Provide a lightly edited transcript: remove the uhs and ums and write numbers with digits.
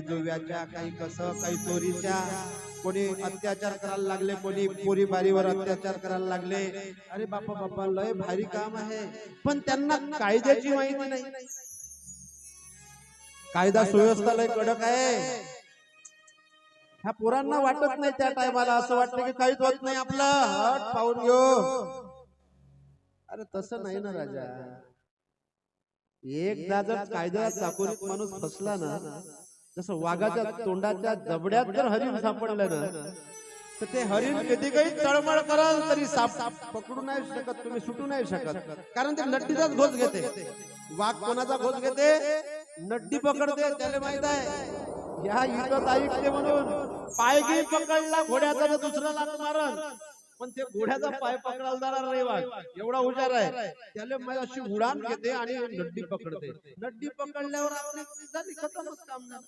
जुव्याच्या, काही कसं, काही चोरीच्या, कोणी अत्याचार करायला लागले, कोणी पोरी बारीवर अत्याचार करायला लागले. अरे बापा बापा, लय भारी काम आहे, पण त्यांना कायद्याची माहिती नाही. कायदा सुव्यवस्था लय कडक आहे. ह्या पोरांना वाटत नाही त्या टायमाला, असं वाटतं की काहीच होत नाही आपलं, हट पाहून घेऊ. अरे तसं नाही ना राजा. एकदा जर कायद्यात चाकोरीत माणूस फसला ना, जसं वाघाच्या तोंडाच्या जबड्यात जर हरिण सापडलं ना, तर ते हरिण कधी काही तळमळ कराल तरी साप पकडू नाही शकत, तुम्ही सुटू नाही शकत, कारण ते नड्डीचाच घोष घेते. वाघ कोणाचा घोष घेते? नड्डी पकडते. त्याला माहित आहे ह्या इथं ऐकते म्हणून पाय घेई पकडला घोड्याचा, दुसरा लात मारल, पण ते घोड्याचा पाय पकडायला जाणार नाही वाघ, एवढा हुशार आहे. त्याला मग अशी उडान घेते आणि नड्डी पकडते. नड्डी पकडल्यावर आपली झाली, खतमच काम झालं.